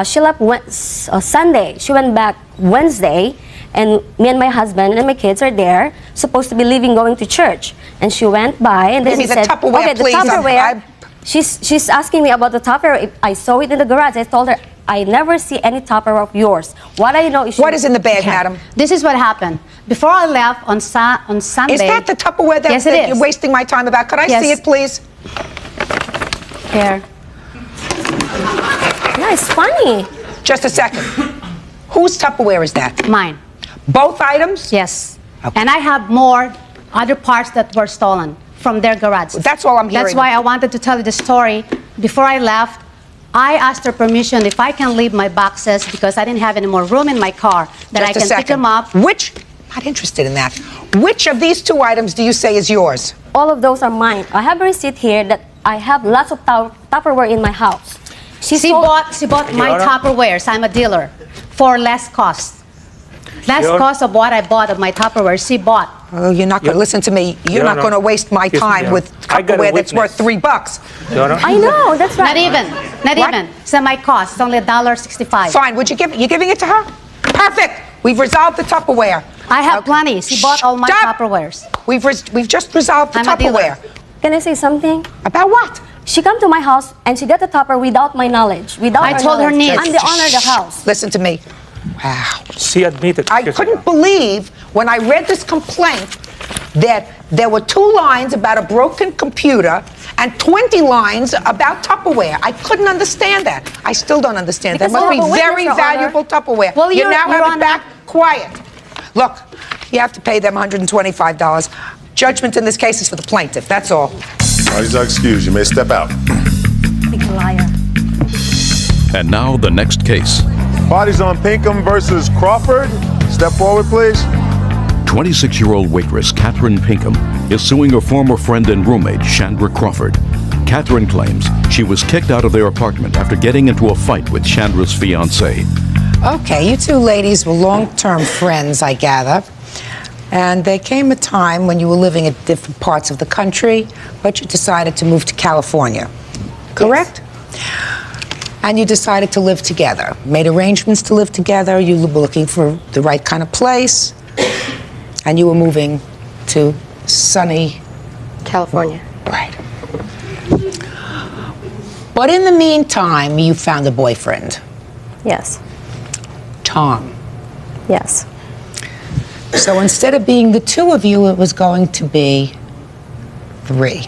Speaker 6: She left Sunday. She went back Wednesday, and me and my husband and my kids are there, supposed to be leaving, going to church. And she went by, and then
Speaker 3: Give me
Speaker 6: she
Speaker 3: the
Speaker 6: said,
Speaker 3: Tupperware,
Speaker 6: okay,
Speaker 3: please.
Speaker 6: the Tupperware.
Speaker 3: I'm-
Speaker 6: She's asking me about the Tupperware. I saw it in the garage. I told her, I never see any Tupperware of yours. What I know is
Speaker 3: What is in the bag, madam?
Speaker 10: This is what happened. Before I left on Sunday...
Speaker 3: Is that the Tupperware that,
Speaker 10: Yes, it
Speaker 3: that
Speaker 10: is.
Speaker 3: you're wasting my time about? Could I
Speaker 10: Yes.
Speaker 3: see it, please?
Speaker 10: Here.
Speaker 6: Yeah, it's funny.
Speaker 3: Just a second. Whose Tupperware is that?
Speaker 10: Mine.
Speaker 3: Both items?
Speaker 10: Yes.
Speaker 3: Okay.
Speaker 10: And I have more other parts that were stolen from their garage.
Speaker 3: That's all I'm hearing.
Speaker 10: That's why I wanted to tell you the story. Before I left, I asked her permission if I can leave my boxes because I didn't have any more room in my car, that I
Speaker 3: Just a
Speaker 10: can pick
Speaker 3: second.
Speaker 10: them up.
Speaker 3: Which? Not interested in that. Which of these two items do you say is yours?
Speaker 6: All of those are mine. I have a receipt here that I have lots of Tupperware in my house.
Speaker 10: She
Speaker 6: sold-
Speaker 10: bought my
Speaker 8: Your Honor?
Speaker 10: Tupperwares. I'm a dealer for less cost. Less
Speaker 8: Your-
Speaker 10: cost of what I bought of my Tupperware. She bought.
Speaker 3: Oh, you're not going to listen to me. You're
Speaker 8: Your
Speaker 3: not
Speaker 8: Honor.
Speaker 3: going to waste my
Speaker 8: Excuse me,
Speaker 3: time
Speaker 8: Your
Speaker 3: with
Speaker 8: Honor. I got a
Speaker 3: Tupperware that's worth
Speaker 8: witness.
Speaker 3: $3.
Speaker 8: Your Honor?
Speaker 6: I know, that's right.
Speaker 10: Not even. Not
Speaker 3: What?
Speaker 10: even. It's at my cost. It's only $1.65.
Speaker 3: Fine. Would you give? You giving it to her? Perfect. We've resolved the Tupperware.
Speaker 10: I have
Speaker 3: Okay.
Speaker 10: plenty. She bought all my
Speaker 3: Stop.
Speaker 10: Tupperwares.
Speaker 3: We've just resolved the
Speaker 10: I'm a dealer.
Speaker 3: Tupperware.
Speaker 6: Can I say something?
Speaker 3: About what?
Speaker 6: She come to my house and she got the Tupperware without my knowledge. Without
Speaker 10: I told her
Speaker 6: knowledge.
Speaker 10: needs.
Speaker 6: I'm the owner of the house.
Speaker 3: Listen to me. Wow.
Speaker 8: She admitted.
Speaker 3: I couldn't believe when I read this complaint that there were 2 lines about a broken computer and 20 lines about Tupperware. I couldn't understand that. I still don't understand that. It
Speaker 6: Because
Speaker 3: must
Speaker 6: you have
Speaker 3: be
Speaker 6: a witness,
Speaker 3: very
Speaker 6: Your Honor.
Speaker 3: valuable Tupperware.
Speaker 10: Well,
Speaker 3: you
Speaker 10: Your-
Speaker 3: now
Speaker 10: Your
Speaker 3: have it
Speaker 10: Honor.
Speaker 3: back. Quiet. Look, you have to pay them $125. Judgment in this case is for the plaintiff. That's all.
Speaker 1: Parties are excused. You may step out.
Speaker 6: Big liar.
Speaker 2: And now the next case.
Speaker 1: Parties on Pinkham versus Crawford. Step forward, please.
Speaker 2: 26-year-old waitress Catherine Pinkham is suing her former friend and roommate, Chandra Crawford. Catherine claims she was kicked out of their apartment after getting into a fight with Chandra's fiancé.
Speaker 3: Okay, you two ladies were long-term friends, I gather. And there came a time when you were living at different parts of the country, but you decided to move to California, correct? And you decided to live together, made arrangements to live together, you were looking for the right kind of place, and you were moving to sunny
Speaker 11: California.
Speaker 3: Right. But in the meantime, you found a boyfriend,
Speaker 12: Yes.
Speaker 3: Tom.
Speaker 12: Yes.
Speaker 3: So instead of being the two of you, it was going to be 3.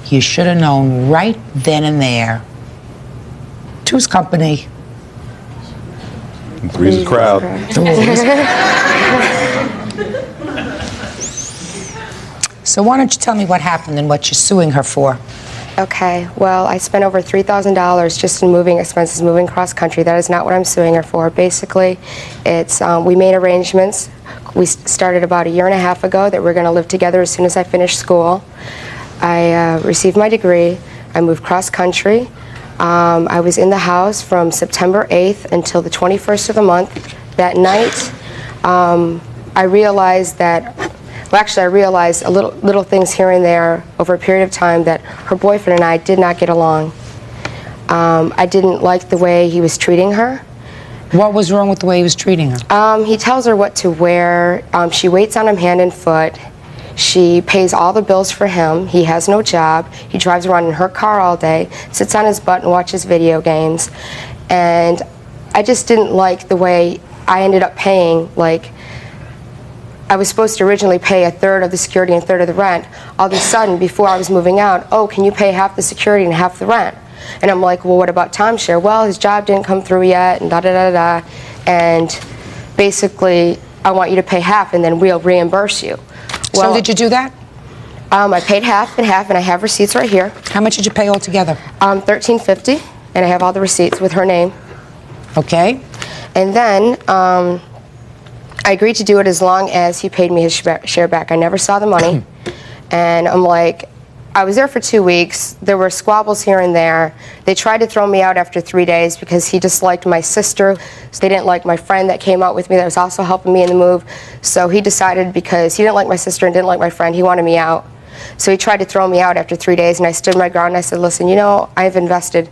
Speaker 3: You should have known right then and there. 2's company.
Speaker 1: And 3's a crowd.
Speaker 3: So why don't you tell me what happened and what you're suing her for?
Speaker 11: Okay, well, I spent over $3,000 just in moving expenses, moving cross country. That is not what I'm suing her for. Basically, it's we made arrangements. We started about a year and a half ago that we're going to live together as soon as I finish school. I received my degree. I moved cross country. I was in the house from September 8th until the 21st of the month. That night, I realized that. Well, actually, I realized little things here and there over a period of time that her boyfriend and I did not get along. I didn't like the way he was treating her.
Speaker 3: What was wrong with the way he was treating her?
Speaker 11: He tells her what to wear. She waits on him hand and foot. She pays all the bills for him. He has no job. He drives around in her car all day, sits on his butt and watches video games. And I just didn't like the way I ended up paying, like, I was supposed to originally pay a third of the security and a third of the rent. All of a sudden, before I was moving out, oh, can you pay half the security and half the rent? And I'm like, well, what about timeshare? Well, his job didn't come through yet, and da-da-da-da. And basically, I want you to pay half, and then we'll reimburse you. Well,
Speaker 3: so did you do that?
Speaker 11: I paid half, and I have receipts right here.
Speaker 3: How much did you pay altogether?
Speaker 11: $1,350, and I have all the receipts with her name.
Speaker 3: Okay.
Speaker 11: And then I agreed to do it as long as he paid me his share back. I never saw the money. And I'm like, I was there for 2 weeks. There were squabbles here and there. They tried to throw me out after 3 days because he disliked my sister. So they didn't like my friend that came out with me that was also helping me in the move. So he decided, because he didn't like my sister and didn't like my friend, he wanted me out. So he tried to throw me out after 3 days, and I stood my ground and I said, listen, you know, I've invested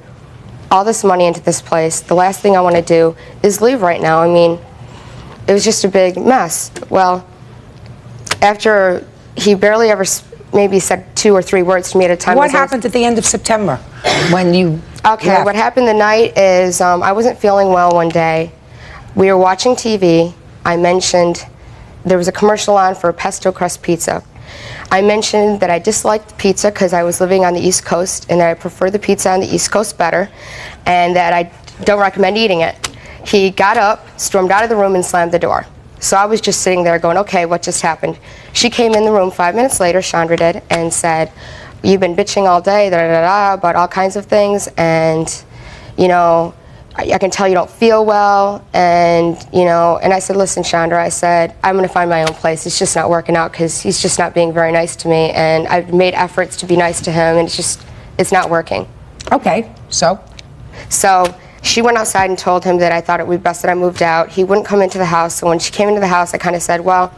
Speaker 11: all this money into this place. The last thing I want to do is leave right now. I mean, it was just a big mess. Well, after he barely ever maybe said 2 or 3 words to me at a time.
Speaker 3: What happened at the end of September when you
Speaker 11: Okay, what happened the night is I wasn't feeling well one day. We were watching TV. I mentioned there was a commercial on for pesto crust pizza. I mentioned that I disliked pizza because I was living on the East Coast and that I prefer the pizza on the East Coast better and that I don't recommend eating it. He got up, stormed out of the room, and slammed the door. So I was just sitting there going, okay, what just happened? She came in the room 5 minutes later, Chandra did, and said, you've been bitching all day, about all kinds of things, and, you know, I can tell you don't feel well, and, you know, and I said, listen, Chandra, I said, I'm going to find my own place. It's just not working out because he's just not being very nice to me, and I've made efforts to be nice to him, and it's not working.
Speaker 3: Okay, so?
Speaker 11: So she went outside and told him that I thought it would be best that I moved out. He wouldn't come into the house, so when she came into the house, I kind of said, well,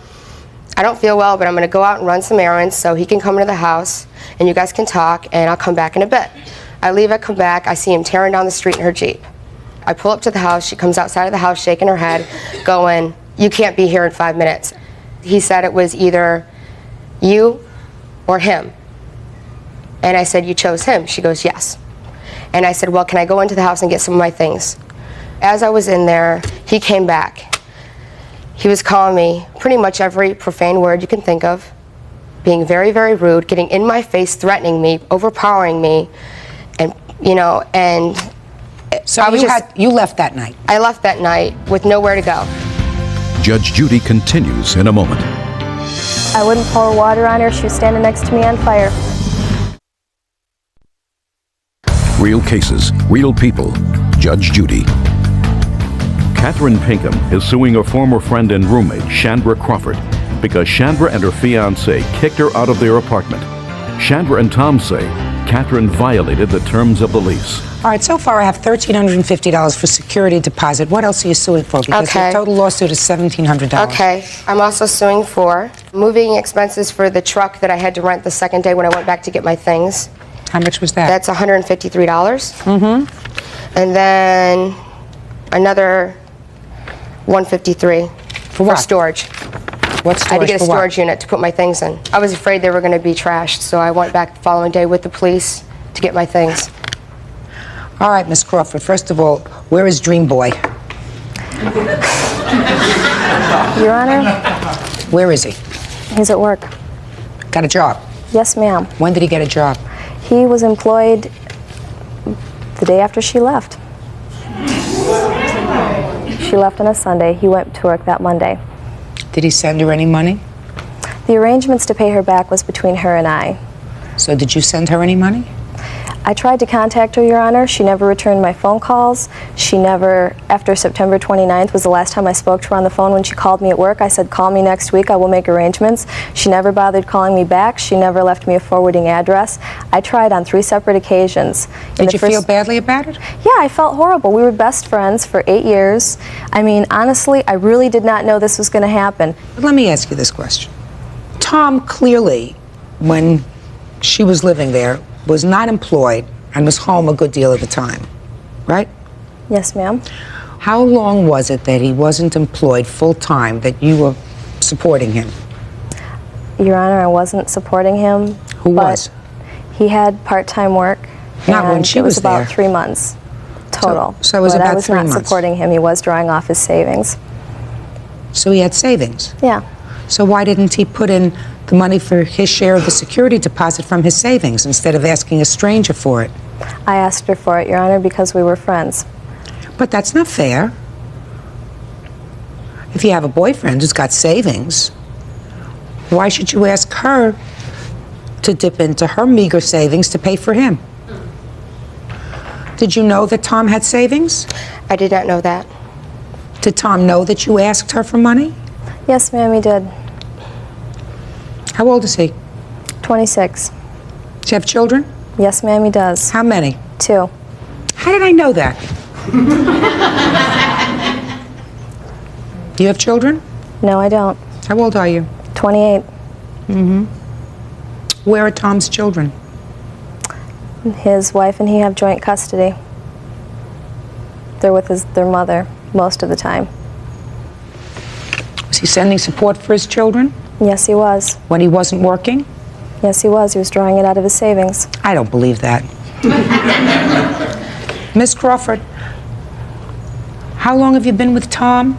Speaker 11: I don't feel well, but I'm going to go out and run some errands so he can come into the house, and you guys can talk, and I'll come back in a bit. I leave, I come back, I see him tearing down the street in her Jeep. I pull up to the house, she comes outside of the house shaking her head, going, you can't be here in 5 minutes. He said it was either you or him. And I said, you chose him? She goes, yes. And I said, well, can I go into the house and get some of my things? As I was in there, he came back. He was calling me pretty much every profane word you can think of, being very, very rude, getting in my face, threatening me, overpowering me, and, you know, and
Speaker 3: so you left that night?
Speaker 11: I left that night with nowhere to go.
Speaker 2: Judge Judy continues in a moment.
Speaker 12: I wouldn't pour water on her. She was standing next to me on fire.
Speaker 2: Real cases, real people. Judge Judy. Catherine Pinkham is suing her former friend and roommate, Chandra Crawford, because Chandra and her fiancé kicked her out of their apartment. Chandra and Tom say Catherine violated the terms of the lease.
Speaker 3: All right, so far I have $1,350 for security deposit. What else are you suing for? Because
Speaker 11: Okay.
Speaker 3: the total lawsuit is $1,700.
Speaker 11: Okay, I'm also suing for moving expenses for the truck that I had to rent the second day when I went back to get my things.
Speaker 3: How much was that?
Speaker 11: That's $153. And then another $153
Speaker 3: For what?
Speaker 11: storage.
Speaker 3: What
Speaker 11: I had to
Speaker 3: storage
Speaker 11: get a
Speaker 3: for what?
Speaker 11: storage unit to put my things in. I was afraid they were going to be trashed, so I went back the following day with the police to get my things.
Speaker 3: All right, Miss Crawford, first of all, where is Dream Boy?
Speaker 12: Your Honor,
Speaker 3: Where is he?
Speaker 12: he's at work.
Speaker 3: Got a job?
Speaker 12: Yes, ma'am.
Speaker 3: When did he get a job?
Speaker 12: He was employed the day after she left. She left on a Sunday. He went to work that Monday.
Speaker 3: Did he send her any money?
Speaker 12: The arrangements to pay her back was between her and I.
Speaker 3: So did you send her any money?
Speaker 12: I tried to contact her, Your Honor. She never returned my phone calls. She never, after September 29th was the last time I spoke to her on the phone when she called me at work. I said, call me next week, I will make arrangements. She never bothered calling me back. She never left me a forwarding address. I tried on 3 separate occasions.
Speaker 3: Did you feel badly about it?
Speaker 12: Yeah, I felt horrible. We were best friends for 8 years. I mean, honestly, I really did not know this was going to happen.
Speaker 3: But let me ask you this question. Tom clearly, when she was living there, was not employed and was home a good deal of the time, right?
Speaker 12: Yes, ma'am.
Speaker 3: How long was it that he wasn't employed full-time, that you were supporting him?
Speaker 12: Your Honor, I wasn't supporting him.
Speaker 3: Who was?
Speaker 12: He had part-time work.
Speaker 3: Not when
Speaker 12: and
Speaker 3: she
Speaker 12: it was
Speaker 3: was
Speaker 12: about
Speaker 3: there.
Speaker 12: 3 months total.
Speaker 3: So it was
Speaker 12: but
Speaker 3: about
Speaker 12: I was
Speaker 3: 3
Speaker 12: not
Speaker 3: months.
Speaker 12: supporting him. He was drawing off his savings.
Speaker 3: So he had savings.
Speaker 12: Yeah.
Speaker 3: So why didn't he put in the money for his share of the security deposit from his savings instead of asking a stranger for it?
Speaker 12: I asked her for it, Your Honor, because we were friends.
Speaker 3: But that's not fair. If you have a boyfriend who's got savings, why should you ask her to dip into her meager savings to pay for him? Did you know that Tom had savings?
Speaker 11: I did not know that.
Speaker 3: Did Tom know that you asked her for money?
Speaker 12: Yes, ma'am, he did.
Speaker 3: How old is he?
Speaker 12: 26.
Speaker 3: Does he have children?
Speaker 12: Yes, ma'am, he does.
Speaker 3: How many?
Speaker 12: 2.
Speaker 3: How did I know that? Do you have children?
Speaker 12: No, I don't.
Speaker 3: How old are you?
Speaker 12: 28.
Speaker 3: Where are Tom's children?
Speaker 12: His wife and he have joint custody. They're with their mother most of the time.
Speaker 3: Was he sending support for his children
Speaker 12: Yes, he was.
Speaker 3: when he wasn't working?
Speaker 12: Yes, he was. He was drawing it out of his savings.
Speaker 3: I don't believe that. Miss Crawford, how long have you been with Tom?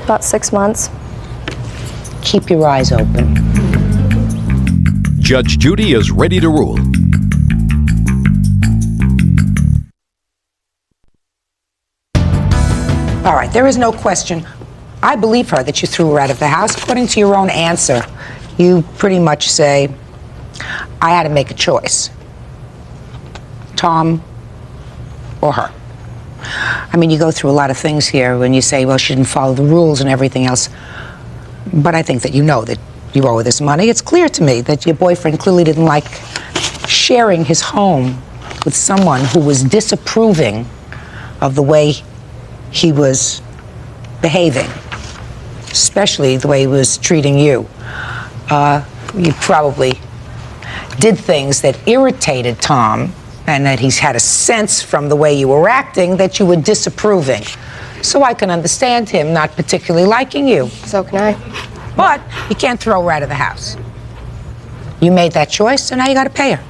Speaker 12: About 6 months.
Speaker 3: Keep your eyes open.
Speaker 2: Judge Judy is ready to rule.
Speaker 3: All right, there is no question. I believe her that you threw her out of the house. According to your own answer, you pretty much say, I had to make a choice. Tom or her. I mean, you go through a lot of things here when you say, well, she didn't follow the rules and everything else. But I think that you know that you owe her this money. It's clear to me that your boyfriend clearly didn't like sharing his home with someone who was disapproving of the way he was behaving, especially the way he was treating you. You probably did things that irritated Tom, and that he's had a sense from the way you were acting that you were disapproving. So I can understand him not particularly liking you.
Speaker 11: So can I.
Speaker 3: But you can't throw her out of the house. You made that choice, so now you got to pay her.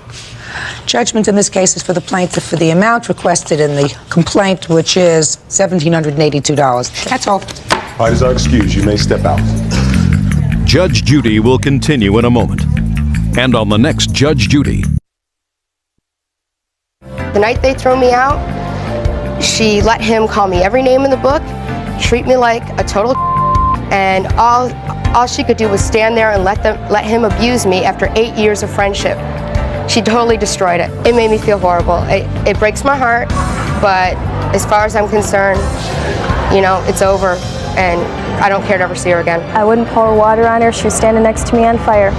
Speaker 3: Judgment in this case is for the plaintiff for the amount requested in the complaint, which is $1,782. That's all.
Speaker 1: Parties are excused. You may step out.
Speaker 2: Judge Judy will continue in a moment. And on the next Judge Judy.
Speaker 11: The night they threw me out, she let him call me every name in the book, treat me like a total and all she could do was stand there and let him abuse me after 8 years of friendship. She totally destroyed it. It made me feel horrible. It breaks my heart, but as far as I'm concerned, you know, it's over, and I don't care to ever see her again.
Speaker 12: I wouldn't pour water on her. She was standing next to me on fire.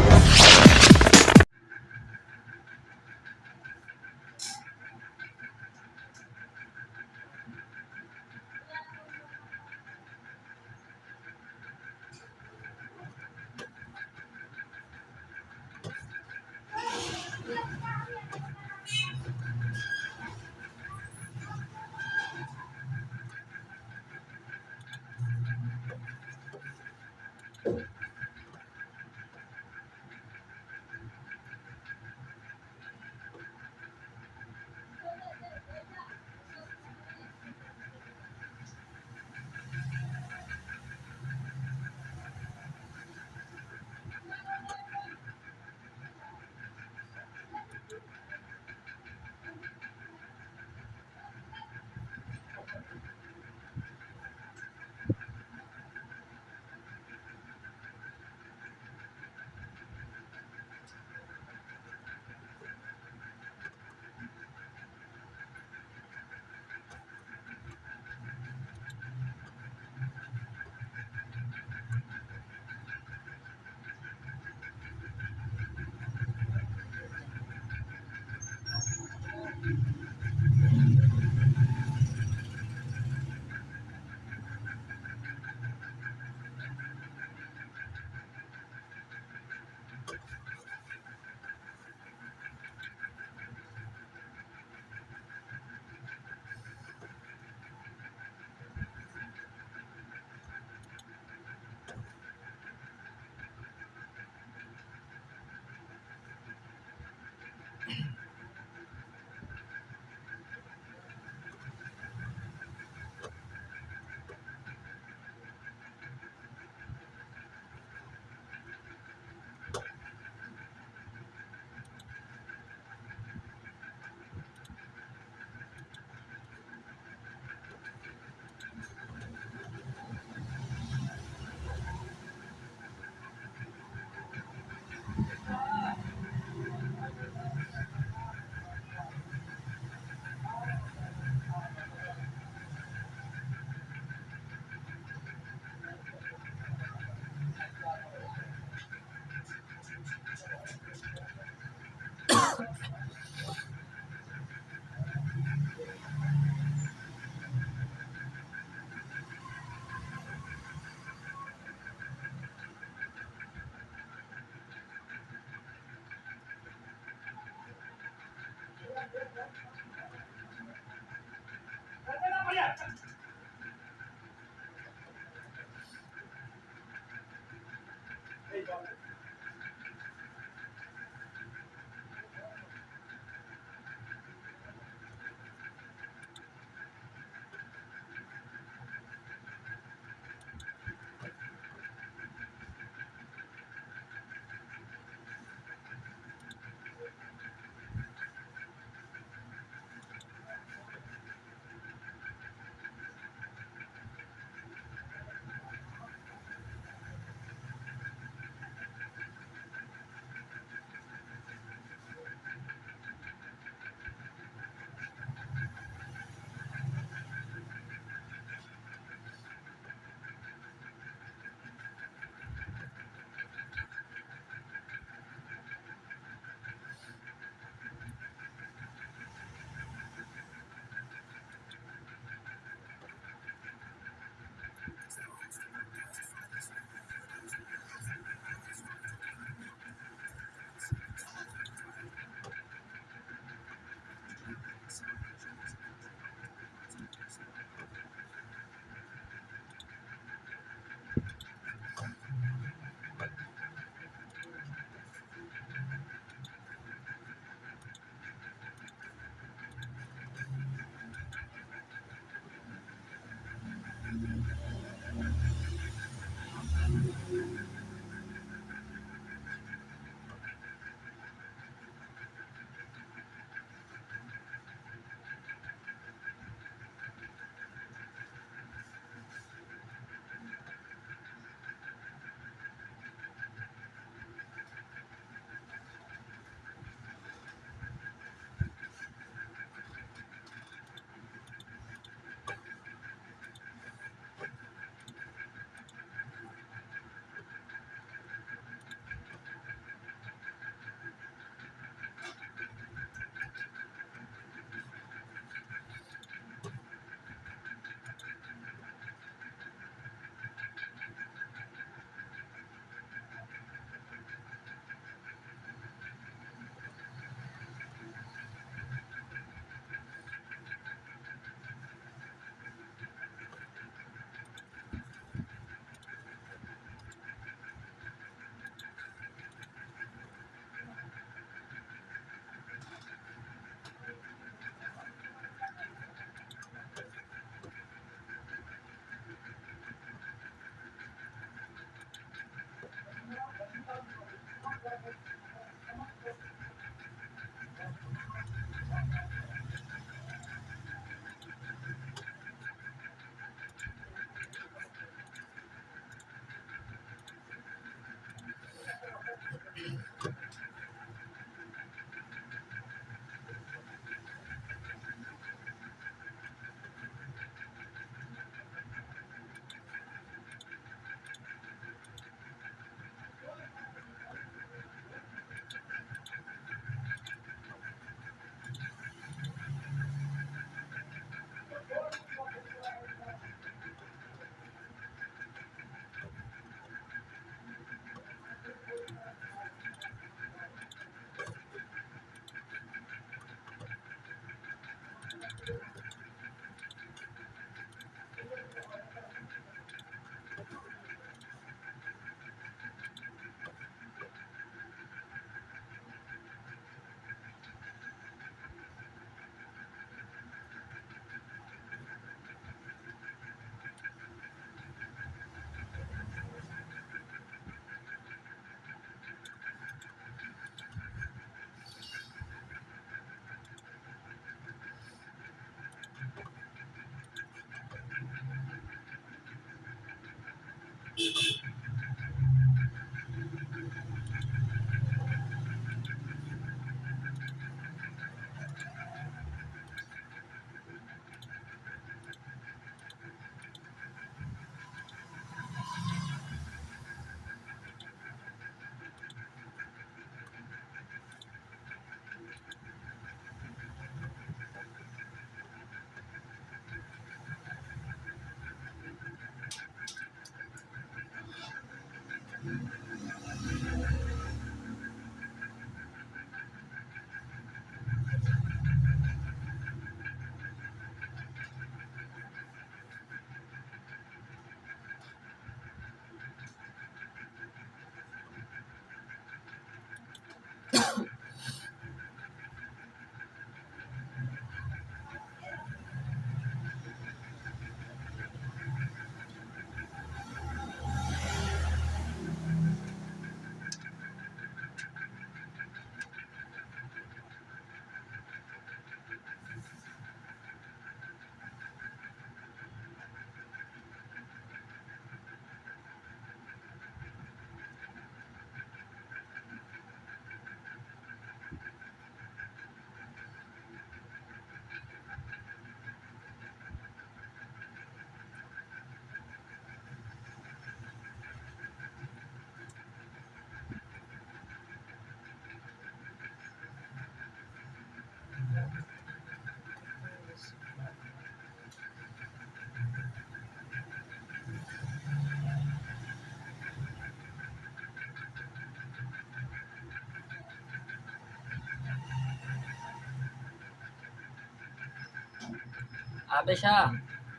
Speaker 13: Abisha,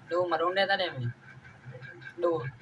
Speaker 13: do marunde ta demi. Do.